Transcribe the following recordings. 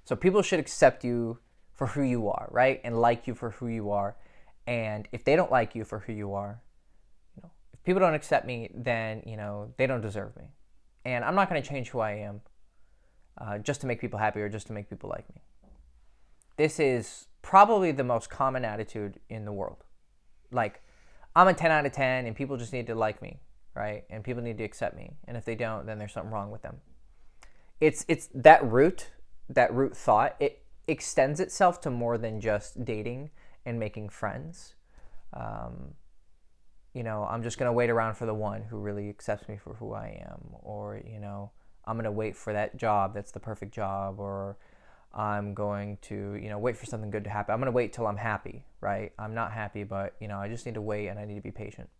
So people should accept you for who you are, right? And like you for who you are. And if they don't like you for who you are, if people don't accept me, then, they don't deserve me. And I'm not going to change who I am just to make people happy or just to make people like me. This is probably the most common attitude in the world. Like, I'm a 10 out of 10 and people just need to like me, right? And people need to accept me. And if they don't, then there's something wrong with them. It's that root thought. It extends itself to more than just dating and making friends. I'm just going to wait around for the one who really accepts me for who I am. Or, I'm going to wait for that job that's the perfect job. Or I'm going to, wait for something good to happen. I'm going to wait till I'm happy, right? I'm not happy, but, I just need to wait and I need to be patient.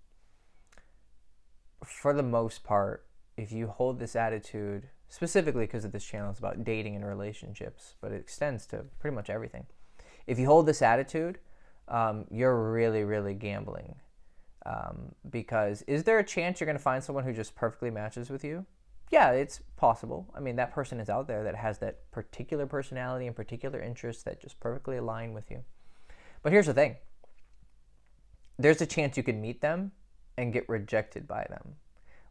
For the most part, if you hold this attitude, specifically because of this channel is about dating and relationships, but it extends to pretty much everything. If you hold this attitude, you're really, really gambling. Because is there a chance you're going to find someone who just perfectly matches with you? Yeah, it's possible. I mean, that person is out there that has that particular personality and particular interests that just perfectly align with you. But here's the thing. There's a chance you could meet them and get rejected by them,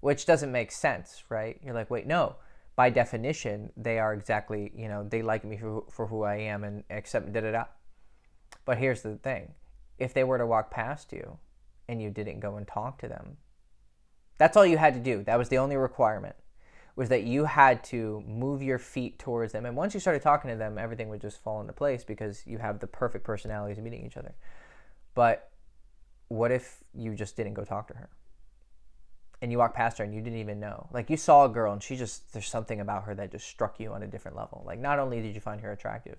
which doesn't make sense, right? You're like, wait, no. By definition, they are exactly, they like me for who I am and accept da-da-da. But here's the thing. If they were to walk past you and you didn't go and talk to them, that's all you had to do. That was the only requirement, was that you had to move your feet towards them. And once you started talking to them, everything would just fall into place because you have the perfect personalities meeting each other. But what if you just didn't go talk to her? And you walked past her and you didn't even know. Like, you saw a girl and there's something about her that just struck you on a different level. Like, not only did you find her attractive,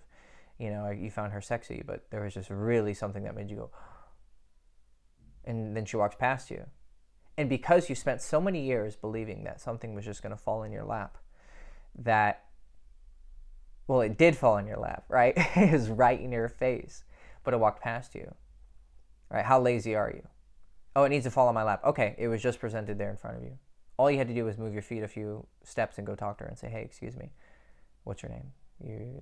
you found her sexy, but there was just really something that made you go, and then she walks past you. And because you spent so many years believing that something was just going to fall in your lap, it did fall in your lap, right? It was right in your face, but it walked past you, right? How lazy are you? Oh, it needs to fall on my lap. Okay, it was just presented there in front of you. All you had to do was move your feet a few steps and go talk to her and say, hey, excuse me, what's your name?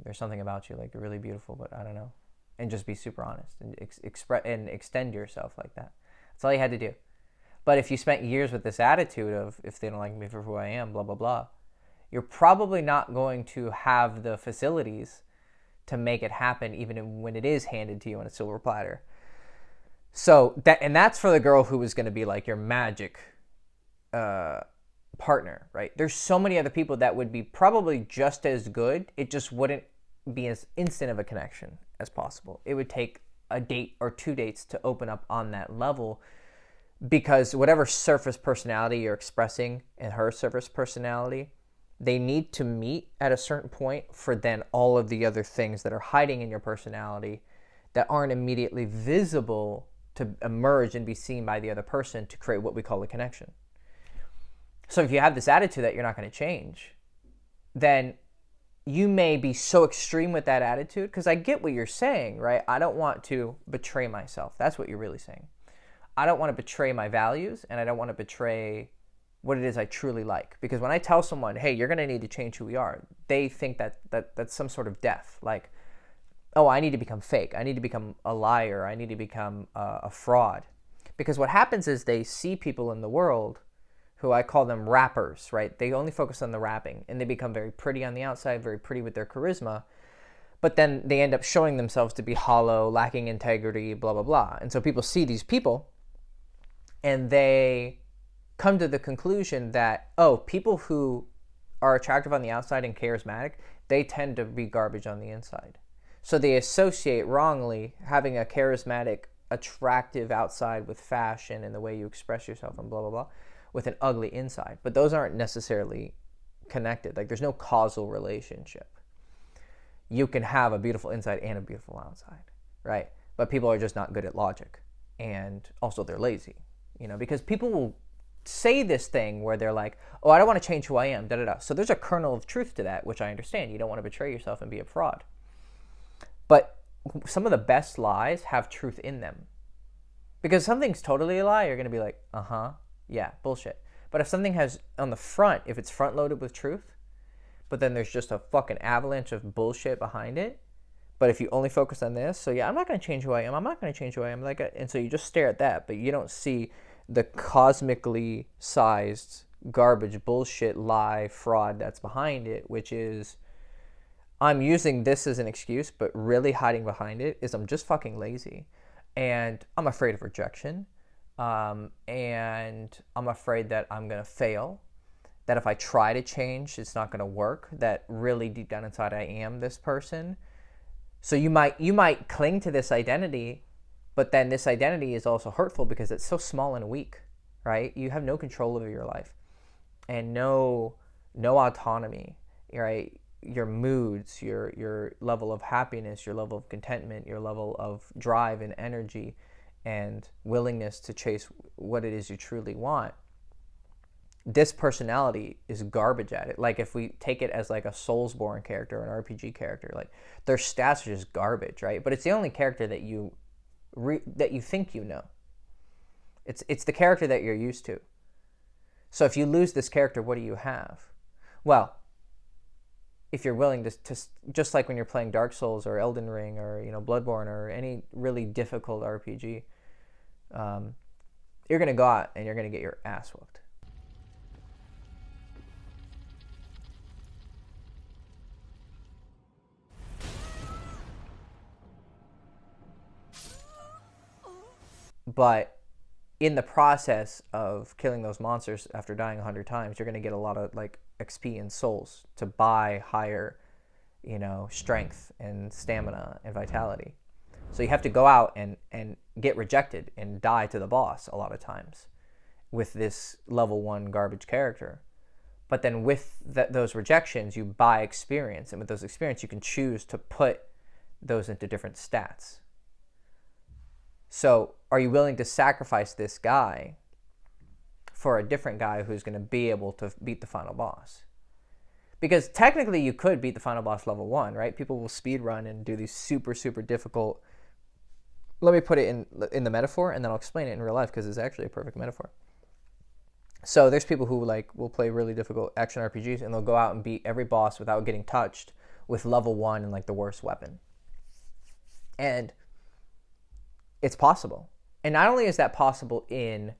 There's something about you, like, you're really beautiful, but I don't know. And just be super honest and extend yourself like that. That's all you had to do. But if you spent years with this attitude of, if they don't like me for who I am, blah, blah, blah, you're probably not going to have the facilities to make it happen even when it is handed to you on a silver platter. So that's for the girl who is going to be like your magic partner, right? There's so many other people that would be probably just as good. It just wouldn't be as instant of a connection as possible. It would take a date or 2 dates to open up on that level, because whatever surface personality you're expressing in her surface personality, they need to meet at a certain point for then all of the other things that are hiding in your personality that aren't immediately visible to emerge and be seen by the other person to create what we call a connection. So if you have this attitude that you're not going to change, then you may be so extreme with that attitude, because I get what you're saying, right? I don't want to betray myself. That's what you're really saying. I don't want to betray my values, and I don't want to betray what it is I truly like. Because when I tell someone, hey, you're going to need to change who we are, they think that's some sort of death. Like, oh, I need to become fake. I need to become a liar. I need to become a fraud. Because what happens is they see people in the world who I call them rappers, right? They only focus on the rapping, and they become very pretty on the outside, very pretty with their charisma. But then they end up showing themselves to be hollow, lacking integrity, blah, blah, blah. And so people see these people, and they come to the conclusion that, oh, people who are attractive on the outside and charismatic, they tend to be garbage on the inside. So they associate wrongly having a charismatic, attractive outside with fashion and the way you express yourself and blah, blah, blah, with an ugly inside. But those aren't necessarily connected. Like, there's no causal relationship. You can have a beautiful inside and a beautiful outside, right? But people are just not good at logic. And also they're lazy, because people will say this thing where they're like, oh, I don't want to change who I am, da-da-da. So there's a kernel of truth to that, which I understand. You don't want to betray yourself and be a fraud. But some of the best lies have truth in them. Because if something's totally a lie, you're going to be like, yeah, bullshit. But if something has on the front, if it's front loaded with truth, but then there's just a fucking avalanche of bullshit behind it. But if you only focus on this, so yeah, I'm not going to change who I am. I'm not going to change who I am. And so you just stare at that, but you don't see the cosmically sized garbage, bullshit, lie, fraud that's behind it, which is I'm using this as an excuse, but really hiding behind it is I'm just fucking lazy. And I'm afraid of rejection. And I'm afraid that I'm going to fail. That if I try to change, it's not going to work. That really deep down inside, I am this person. So you might cling to this identity, but then this identity is also hurtful because it's so small and weak, right? You have no control over your life and no autonomy, right? Your moods, your level of happiness, your level of contentment, your level of drive and energy and willingness to chase what it is you truly want. This personality is garbage at it. Like if we take it as like a Soulsborne character or an RPG character, like their stats are just garbage, right? But it's the only character that you think you know. It's the character that you're used to. So if you lose this character, what do you have? Well, if you're willing to just like when you're playing Dark Souls or Elden Ring or Bloodborne or any really difficult RPG, you're gonna go out and you're gonna get your ass whooped. But in the process of killing those monsters after dying 100 times, you're going to get a lot of like XP and souls to buy higher, strength and stamina and vitality. So you have to go out and get rejected and die to the boss a lot of times with this level 1 garbage character. But then with those rejections, you buy experience. And with those experience, you can choose to put those into different stats. So are you willing to sacrifice this guy for a different guy who's going to be able to beat the final boss? Because technically you could beat the final boss level 1, right? People will speed run and do these super, super difficult. Let me put it in the metaphor, and then I'll explain it in real life because it's actually a perfect metaphor. So there's people who will play really difficult action RPGs and they'll go out and beat every boss without getting touched with level 1 and like the worst weapon. And it's possible. And not only is that possible in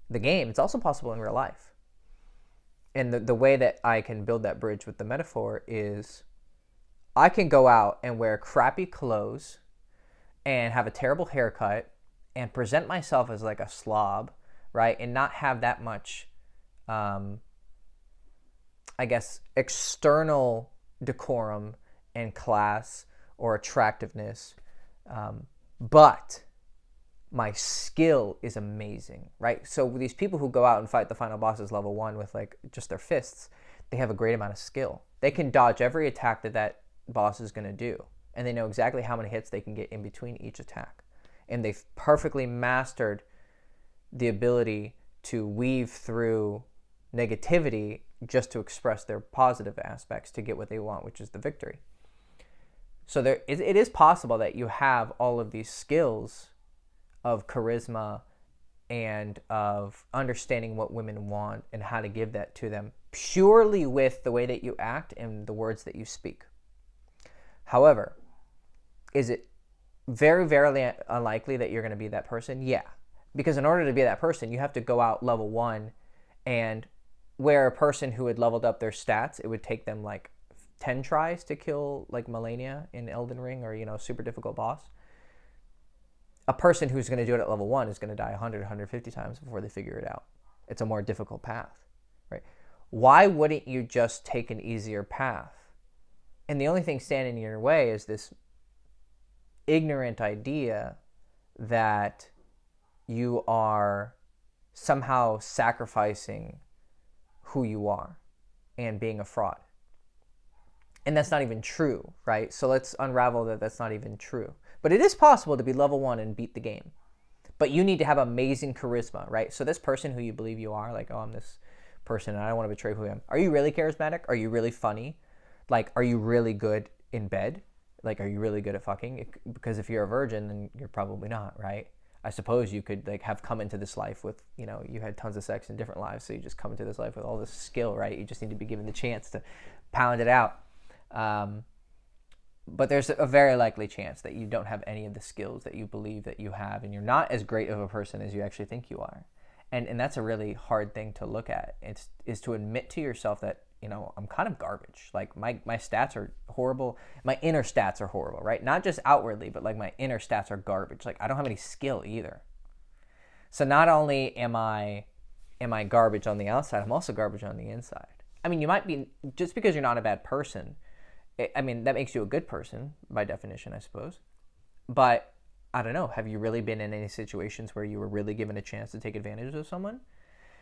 the game, it's also possible in real life. And the way that I can build that bridge with the metaphor is I can go out and wear crappy clothes and have a terrible haircut and present myself as like a slob, right? And not have that much, external decorum and class or attractiveness. But my skill is amazing, right? So these people who go out and fight the final bosses level 1 with like just their fists, they have a great amount of skill. They can dodge every attack that boss is going to do. And they know exactly how many hits they can get in between each attack. And they've perfectly mastered the ability to weave through negativity just to express their positive aspects to get what they want, which is the victory. So it is possible that you have all of these skills of charisma and of understanding what women want and how to give that to them purely with the way that you act and the words that you speak. However, is it very, very unlikely that you're going to be that person? Yeah. Because in order to be that person, you have to go out level 1 and where a person who had leveled up their stats, it would take them like 10 tries to kill like Melania in Elden Ring or, super difficult boss. A person who's going to do it at level 1 is going to die 100, 150 times before they figure it out. It's a more difficult path, right? Why wouldn't you just take an easier path? And the only thing standing in your way is this ignorant idea that you are somehow sacrificing who you are and being a fraud. And that's not even true, right? So let's unravel that that's not even true. But it is possible to be level 1 and beat the game. But you need to have amazing charisma, right? So this person who you believe you are, like, oh, I'm this person and I don't want to betray who I am. Are you really charismatic? Are you really funny? Like, are you really good in bed? Like, are you really good at fucking? Because if you're a virgin, then you're probably not, right? I suppose you could like have come into this life with, you had tons of sex in different lives. So you just come into this life with all this skill, right? You just need to be given the chance to pound it out. But there's a very likely chance that you don't have any of the skills that you believe that you have, and you're not as great of a person as you actually think you are. And that's a really hard thing to look at. Is to admit to yourself that, I'm kind of garbage. Like my stats are horrible. My inner stats are horrible, right? Not just outwardly, but like my inner stats are garbage. Like I don't have any skill either. So not only am I garbage on the outside, I'm also garbage on the inside. I mean, you might be, just because you're not a bad person, that makes you a good person by definition, I suppose. But I don't know, have you really been in any situations where you were really given a chance to take advantage of someone?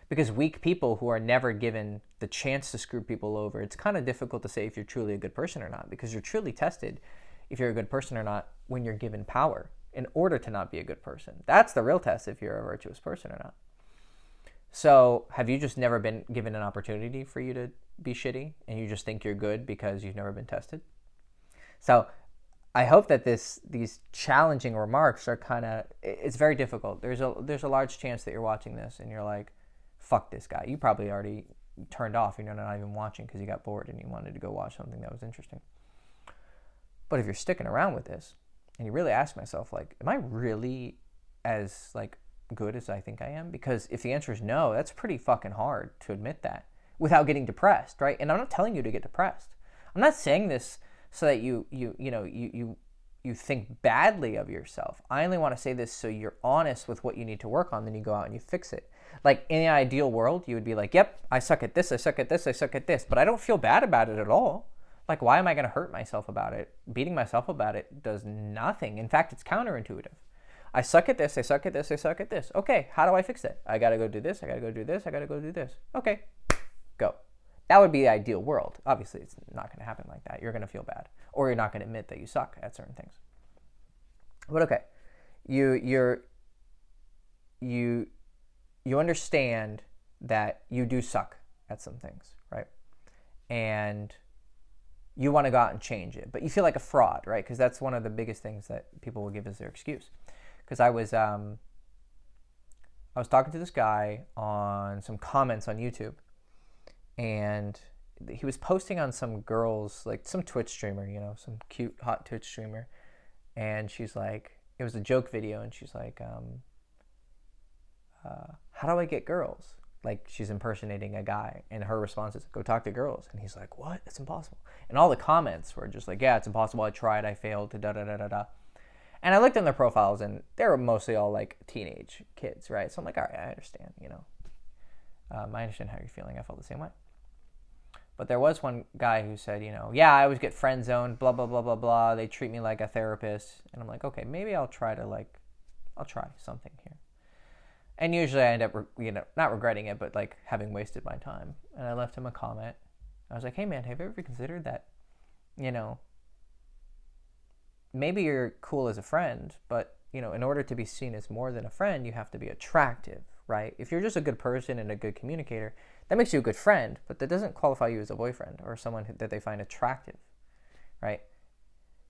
Because weak people who are never given the chance to screw people over, it's kind of difficult to say if you're truly a good person or not, because you're truly tested if you're a good person or not when you're given power in order to not be a good person. That's the real test, if you're a virtuous person or not. So have you just never been given an opportunity for you to be shitty and you just think you're good because you've never been tested? So I hope that these challenging remarks are it's very difficult. There's a large chance that you're watching this and you're like, fuck this guy. You probably already turned off and you're not even watching because you got bored and you wanted to go watch something that was interesting. But if you're sticking around with this and you really ask myself, like, am I really as good as I think I am? Because if the answer is no, that's pretty fucking hard to admit that without getting depressed, right? And I'm not telling you to get depressed. I'm not saying this so that you think badly of yourself. I only want to say this so you're honest with what you need to work on, then you go out and you fix it. Like in the ideal world, you would be like, yep, I suck at this, I suck at this, I suck at this, but I don't feel bad about it at all. Like, why am I going to hurt myself about it? Beating myself about it does nothing. In fact, it's counterintuitive. I suck at this, I suck at this, I suck at this. Okay, how do I fix it? I got to go do this, I got to go do this, I got to go do this. Okay, go. That would be the ideal world. Obviously, it's not going to happen like that. You're going to feel bad, or you're not going to admit that you suck at certain things. But okay, you understand that you do suck at some things, right? And you want to go out and change it, but you feel like a fraud, right? Because that's one of the biggest things that people will give as their excuse. Because I was talking to this guy on some comments on YouTube, and he was posting on some girls, like some Twitch streamer, some cute, hot Twitch streamer, and she's like, it was a joke video, and she's like, how do I get girls? Like, she's impersonating a guy, and her response is, go talk to girls. And he's like, what? It's impossible. And all the comments were just like, yeah, it's impossible. I tried. I failed. Da-da-da-da-da. And I looked in their profiles, and they were mostly all like teenage kids, right? So I'm like, all right, I understand, I understand how you're feeling. I felt the same way. But there was one guy who said, yeah, I always get friend zoned, blah, blah, blah, blah, blah. They treat me like a therapist. And I'm like, okay, maybe I'll try something here. And usually I end up, not regretting it, but like having wasted my time. And I left him a comment. I was like, hey man, have you ever considered that, maybe you're cool as a friend, but, in order to be seen as more than a friend, you have to be attractive, right? If you're just a good person and a good communicator, that makes you a good friend, but that doesn't qualify you as a boyfriend or someone that they find attractive, right?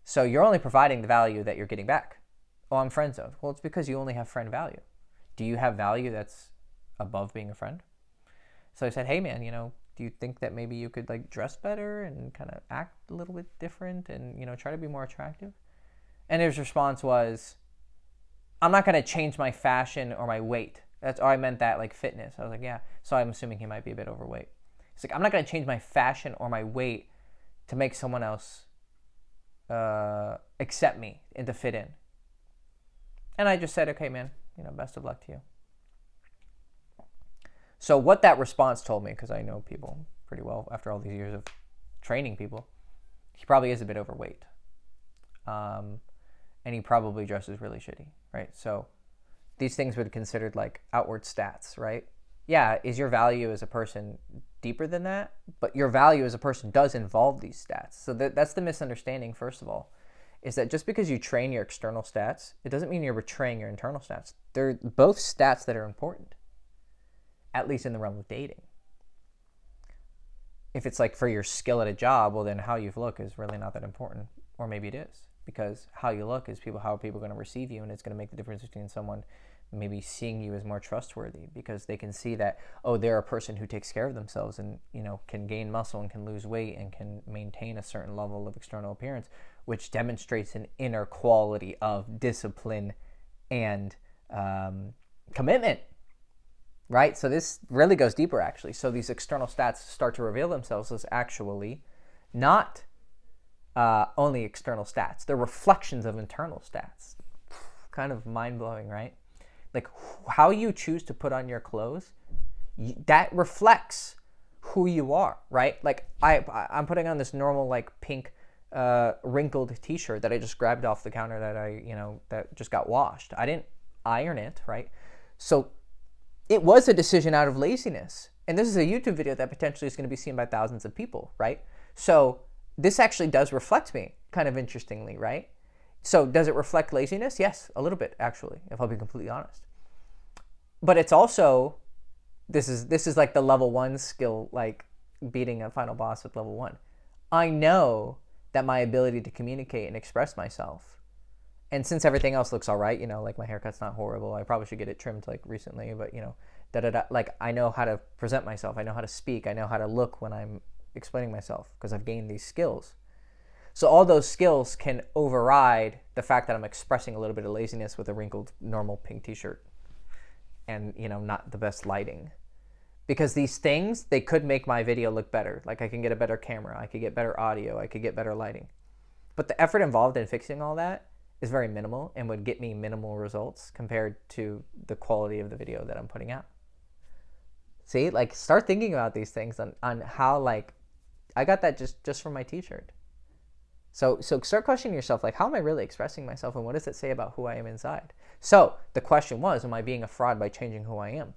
So you're only providing the value that you're getting back. Oh, I'm friend zoned. Well, it's because you only have friend value. Do you have value that's above being a friend? So I said, hey man, do you think that maybe you could like dress better and kind of act a little bit different and, try to be more attractive? And his response was, I'm not going to change my fashion or my weight. I meant that like fitness. I was like, yeah. So I'm assuming he might be a bit overweight. He's like, I'm not going to change my fashion or my weight to make someone else accept me and to fit in. And I just said, okay, man, best of luck to you. So what that response told me, because I know people pretty well after all these years of training people, he probably is a bit overweight. And he probably dresses really shitty, right? So these things would be considered like outward stats, right? Yeah, is your value as a person deeper than that? But your value as a person does involve these stats. So that's the misunderstanding, first of all, is that just because you train your external stats, it doesn't mean you're betraying your internal stats. They're both stats that are important, at least in the realm of dating. If it's like for your skill at a job, well, then how you look is really not that important. Or maybe it is, because how you look is how are people going to receive you, and it's going to make the difference between someone maybe seeing you as more trustworthy because they can see that, oh, they're a person who takes care of themselves and, can gain muscle and can lose weight and can maintain a certain level of external appearance, which demonstrates an inner quality of discipline and commitment, right? So this really goes deeper, actually. So these external stats start to reveal themselves as actually not only external stats. They're reflections of internal stats. Kind of mind-blowing, right? Like how you choose to put on your clothes, that reflects who you are, right? Like I'm putting on this normal like pink wrinkled t-shirt that I just grabbed off the counter that just got washed. I didn't iron it, right? So it was a decision out of laziness. And this is a YouTube video that potentially is going to be seen by thousands of people, right? So this actually does reflect me, kind of interestingly, right? So does it reflect laziness? Yes, a little bit, actually, if I'll be completely honest. But it's also, this is like the level 1 skill, like beating a final boss with level 1. I know that my ability to communicate and express myself, and since everything else looks all right, like my haircut's not horrible, I probably should get it trimmed like recently, but like I know how to present myself, I know how to speak, I know how to look when I'm explaining myself because I've gained these skills. So all those skills can override the fact that I'm expressing a little bit of laziness with a wrinkled normal pink t-shirt and, not the best lighting. Because these things, they could make my video look better. Like I can get a better camera, I could get better audio, I could get better lighting. But the effort involved in fixing all that is very minimal and would get me minimal results compared to the quality of the video that I'm putting out. See, like start thinking about these things on how like, I got that just from my t-shirt. So start questioning yourself, like, how am I really expressing myself and what does it say about who I am inside? So the question was, am I being a fraud by changing who I am?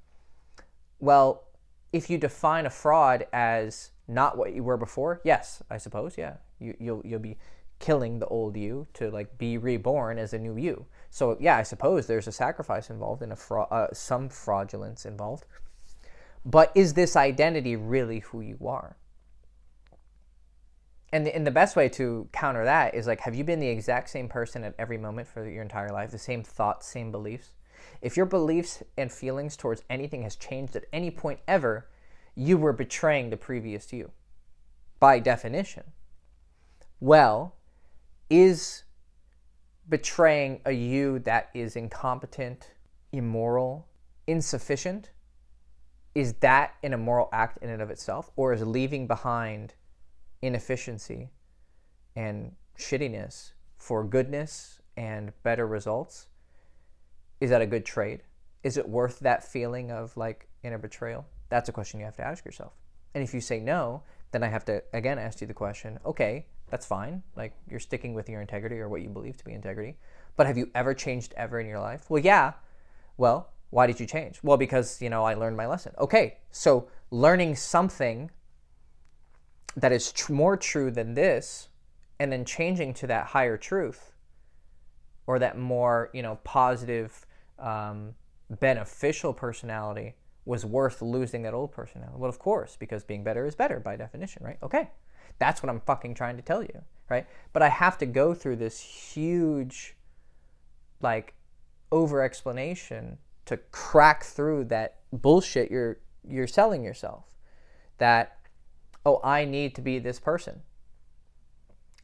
Well, if you define a fraud as not what you were before, yes, I suppose, yeah. You'll be killing the old you to like be reborn as a new you. So yeah, I suppose there's a sacrifice involved and some fraudulence involved. But is this identity really who you are? And the best way to counter that is like, have you been the exact same person at every moment for your entire life? The same thoughts, same beliefs? If your beliefs and feelings towards anything has changed at any point ever, you were betraying the previous you, by definition. Well, is betraying a you that is incompetent, immoral, insufficient, is that an immoral act in and of itself? Or is leaving behind inefficiency and shittiness for goodness and better results, is that a good trade? Is it worth that feeling of like inner betrayal? That's a question you have to ask yourself. And if you say no, then I have to again ask you the question, okay, that's fine, like you're sticking with your integrity or what you believe to be integrity, but have you ever changed ever in your life? Well, yeah. Well, why did you change? Well, because I learned my lesson. Okay, so learning something that is more true than this, and then changing to that higher truth, or that more, positive, beneficial personality was worth losing that old personality. Well, of course, because being better is better by definition, right? Okay, that's what I'm fucking trying to tell you, right? But I have to go through this huge, like, over-explanation to crack through that bullshit you're selling yourself. That, oh, I need to be this person.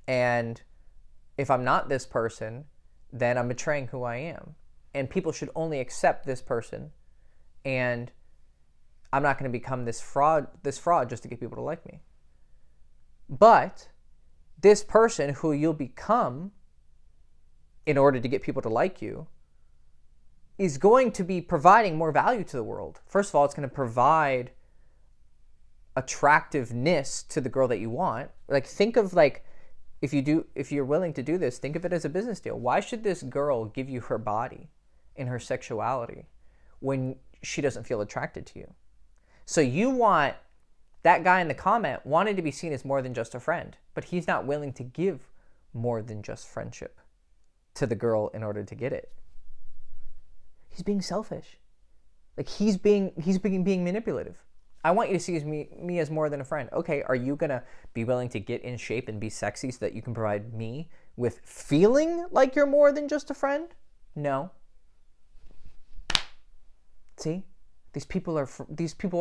And if I'm not this person, then I'm betraying who I am. And people should only accept this person. And I'm not going to become this fraud just to get people to like me. But this person who you'll become in order to get people to like you is going to be providing more value to the world. First of all, it's going to provide attractiveness to the girl that you want. Like, think of like, if you're willing to do this, think of it as a business deal. Why should this girl give you her body and her sexuality when she doesn't feel attracted to you? So you want that guy in the comment wanted to be seen as more than just a friend, but he's not willing to give more than just friendship to the girl in order to get it. He's being selfish. Like, he's being manipulative. I want you to see me as more than a friend. Okay, are you going to be willing to get in shape and be sexy so that you can provide me with feeling like you're more than just a friend? No. See, these people are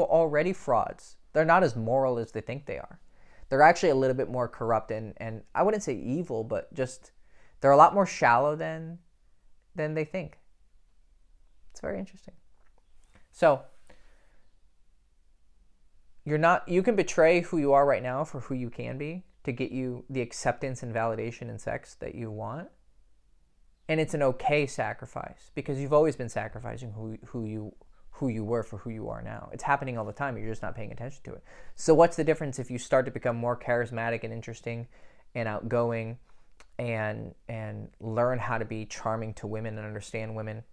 already frauds. They're not as moral as they think they are. They're actually a little bit more corrupt and I wouldn't say evil, but just they're a lot more shallow than they think. It's very interesting. So you can betray who you are right now for who you can be to get you the acceptance and validation in sex that you want. And it's an okay sacrifice because you've always been sacrificing who you were for who you are now. It's happening all the time. You're just not paying attention to it. So what's the difference if you start to become more charismatic and interesting and outgoing and learn how to be charming to women and understand women?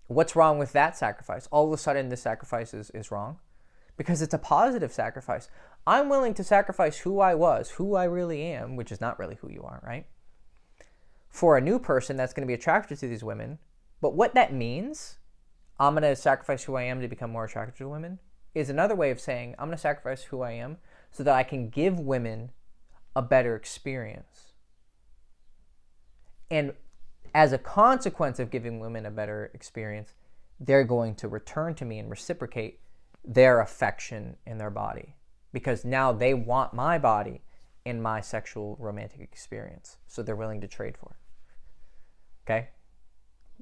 What's wrong with that sacrifice? All of a sudden, this sacrifice is wrong because it's a positive sacrifice. I'm willing to sacrifice who I was, who I really am, which is not really who you are, right? For a new person that's going to be attracted to these women. But what that means, I'm going to sacrifice who I am to become more attracted to women, is another way of saying I'm going to sacrifice who I am so that I can give women a better experience. And as a consequence of giving women a better experience, they're going to return to me and reciprocate their affection in their body because now they want my body in my sexual romantic experience. So they're willing to trade for it. Okay?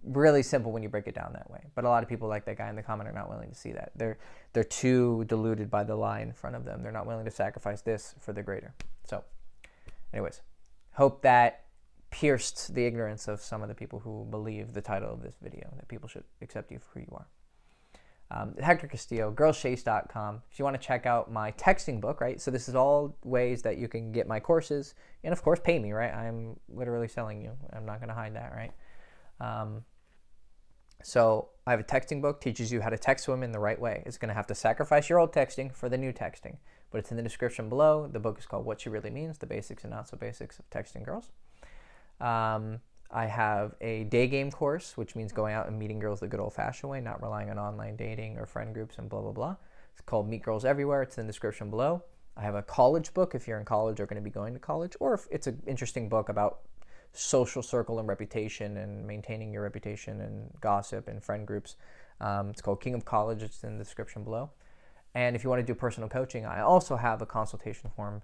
Really simple when you break it down that way. But a lot of people like that guy in the comment are not willing to see that. They're too deluded by the lie in front of them. They're not willing to sacrifice this for the greater. So, anyways, hope that pierced the ignorance of some of the people who believe the title of this video, that people should accept you for who you are. Hector Castillo, girlschase.com. If you want to check out my texting book, right? So this is all ways that you can get my courses and, of course, pay me, right? I'm literally selling you. I'm not going to hide that, right? So I have a texting book, teaches you how to text women the right way. It's going to have to sacrifice your old texting for the new texting, but it's in the description below. The book is called What She Really Means, The Basics and Not So Basics of Texting Girls. I have a day game course, which means going out and meeting girls the good old-fashioned way, not relying on online dating or friend groups and blah, blah, blah. It's called Meet Girls Everywhere. It's in the description below. I have a college book if you're in college or going to be going to college, or if it's an interesting book about social circle and reputation and maintaining your reputation and gossip and friend groups. It's called King of College. It's in the description below. And if you want to do personal coaching, I also have a consultation form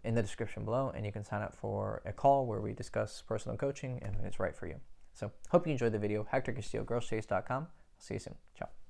in the description below, and you can sign up for a call where we discuss personal coaching and it's right for you. So hope you enjoyed the video. Hector Castillo, girlschase.com. I'll see you soon. Ciao.